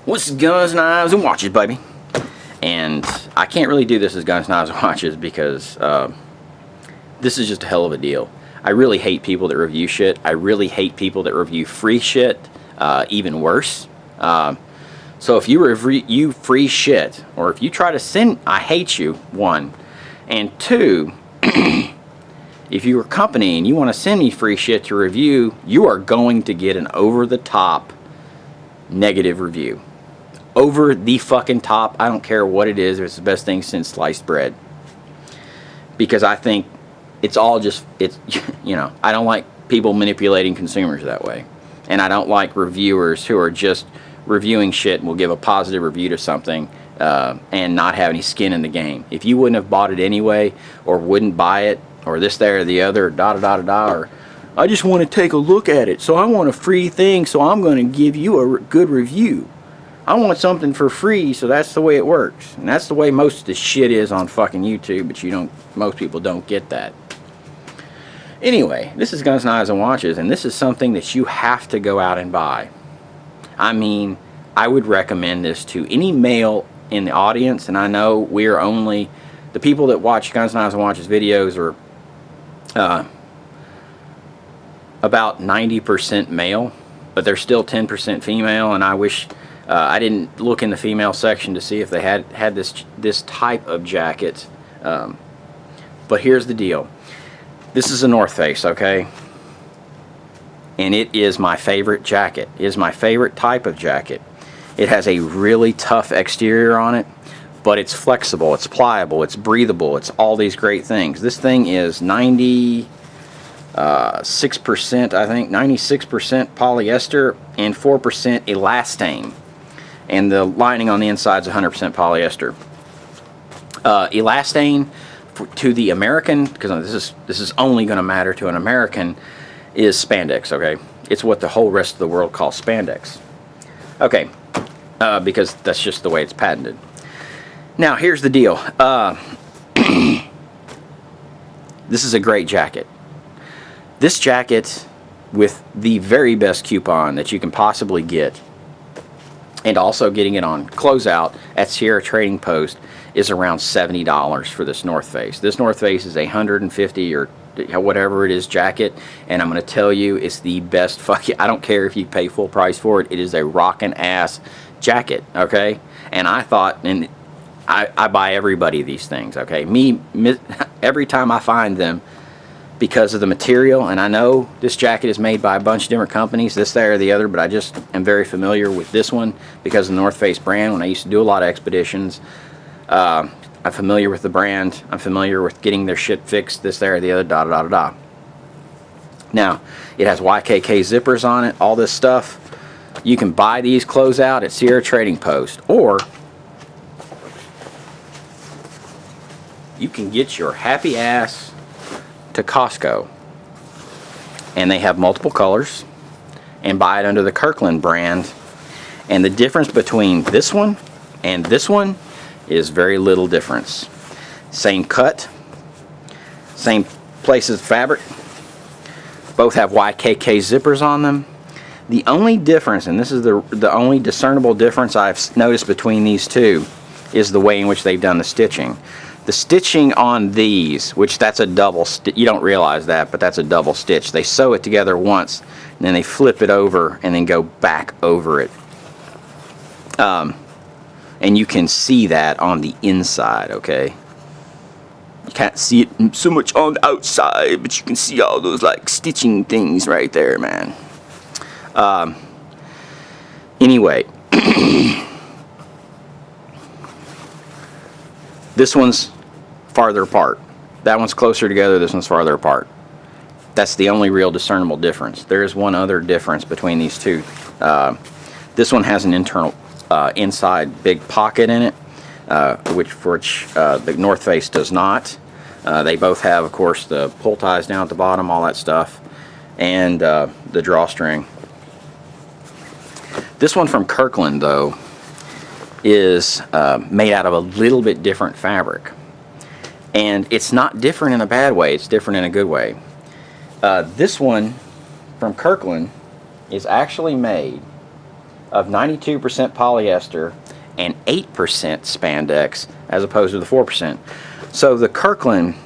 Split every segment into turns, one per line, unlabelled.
What's Guns, Knives, and Watches, baby? And I can't really do this as Guns, Knives, and Watches because this is just a hell of a deal. I really hate people that review shit. I really hate people that review free shit, even worse. So if you review free shit, or if you try to send, I hate you, one. And two, if you're a company and you want to send me free shit to review, you are going to get an over-the-top negative review. Over the fucking top. I don't care what it is. It's the best thing since sliced bread. Because I think it's all just, it's, you know, I don't like people manipulating consumers that way. And I don't like reviewers who are just reviewing shit and will give a positive review to something and not have any skin in the game. If you wouldn't have bought it anyway, or wouldn't buy it, or this, that, or the other, or I just want to take a look at it, so I want a free thing, so I'm going to give you a good review. I want something for free, so that's the way it works. And that's the way most of the shit is on fucking YouTube, but most people don't get that. Anyway, this is Guns, Knives, and Watches, and this is something that you have to go out and buy. I mean, I would recommend this to any male in the audience, and I know we're only, the people that watch Guns, Knives, and Watches videos are about 90% male, but they're still 10% female, and I wish I didn't look in the female section to see if they had this type of jacket. But here's the deal. This is a North Face, okay? And it is my favorite jacket. It is my favorite type of jacket. It has a really tough exterior on it, but it's flexible, it's pliable, it's breathable, it's all these great things. This thing is 96%, I think, 96% polyester and 4% elastane. And the lining on the inside is 100% polyester. Elastane, to the American, because this is only going to matter to an American, is spandex, okay? It's what the whole rest of the world calls spandex. Okay, because that's just the way it's patented. Now, here's the deal. This is a great jacket. This jacket, with the very best coupon that you can possibly get, and also getting it on closeout at Sierra Trading Post, is around $70 for this North Face. This North Face is a $150 or whatever it is jacket, and I'm going to tell you, it's the best fucking, I don't care if you pay full price for it, it is a rockin' ass jacket, okay? And I thought, and I buy everybody these things, okay? Every time I find them, because of the material, and I know this jacket is made by a bunch of different companies, this, that, or the other, but I just am very familiar with this one because of the North Face brand. When I used to do a lot of expeditions, I'm familiar with the brand. I'm familiar with getting their shit fixed, this, that, or the other, Now, it has YKK zippers on it, all this stuff. You can buy these closeout at Sierra Trading Post, or you can get your happy ass to Costco, and they have multiple colors, and buy it under the Kirkland brand. And the difference between this one and this one is very little difference. Same cut, same places of fabric, both have YKK zippers on them. The only difference, and this is the only discernible difference I've noticed between these two, is the way in which they've done the stitching. The stitching on these, which that's a double stitch, you don't realize that, but that's a double stitch. They sew it together once, and then they flip it over and then go back over it. And you can see that on the inside, okay? You can't see it so much on the outside, but you can see all those like stitching things right there, man. Anyway, this one's farther apart. That one's closer together, this one's farther apart. That's the only real discernible difference. There is one other difference between these two. This one has an internal inside big pocket in it, which the North Face does not. They both have, of course, the pull ties down at the bottom, all that stuff, and the drawstring. This one from Kirkland, though, is made out of a little bit different fabric. And it's not different in a bad way, it's different in a good way. This one from Kirkland is actually made of 92% polyester and 8% spandex as opposed to the 4%. So the Kirkland,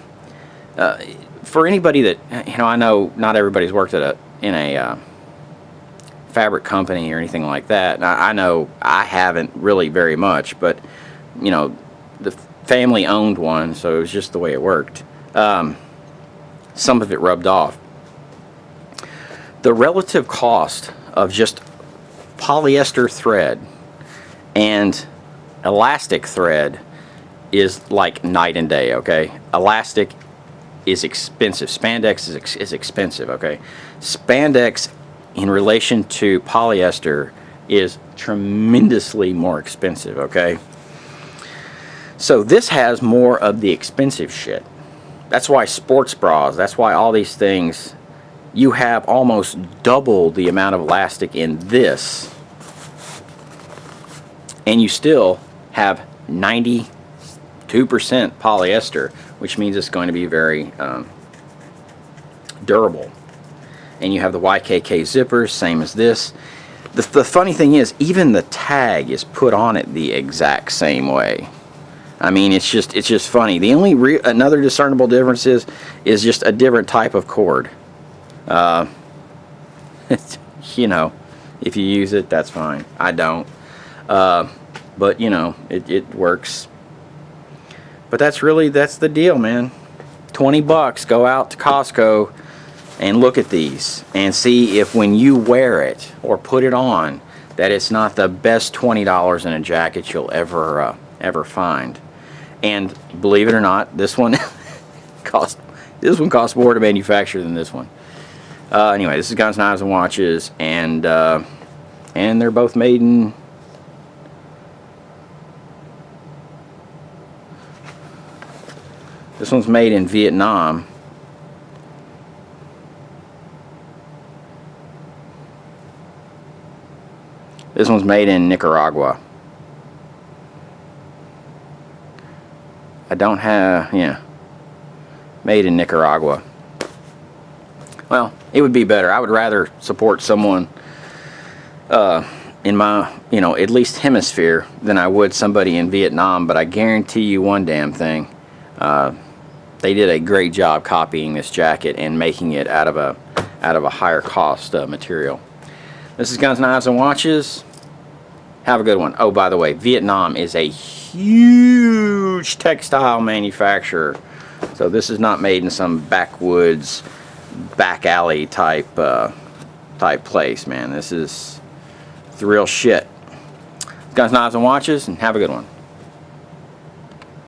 for anybody that, I know not everybody's worked in a fabric company or anything like that. I know I haven't really very much, but the family owned one, so it was just the way it worked. Some of it rubbed off. The relative cost of just polyester thread and elastic thread is like night and day, okay? Elastic is expensive. Spandex is expensive, okay? Spandex in relation to polyester is tremendously more expensive, okay? So this has more of the expensive shit. That's why sports bras, that's why all these things, you have almost double the amount of elastic in this, and you still have 92% polyester, which means it's going to be very durable. And you have the YKK zippers, same as this. The funny thing is, even the tag is put on it the exact same way. I mean, it's just funny. The only another discernible difference is just a different type of cord. If you use it, that's fine. I don't. But it works. But that's the deal, man. $20. Go out to Costco and look at these and see if when you wear it or put it on, that it's not the best $20 in a jacket you'll ever find. And believe it or not, this one costs more to manufacture than this one. Anyway, this is Guns, Knives, and Watches, and they're both made in. This one's made in Vietnam. This one's made in Nicaragua. I don't have, made in Nicaragua. Well, it would be better. I would rather support someone in my, at least hemisphere than I would somebody in Vietnam, but I guarantee you one damn thing. They did a great job copying this jacket and making it out of a higher cost material. This is Guns, Knives, and Watches. Have a good one. Oh, by the way, Vietnam is a huge textile manufacturer. So this is not made in some backwoods, back alley type place, man. This is the real shit. Guns, Knives, and Watches, and have a good one.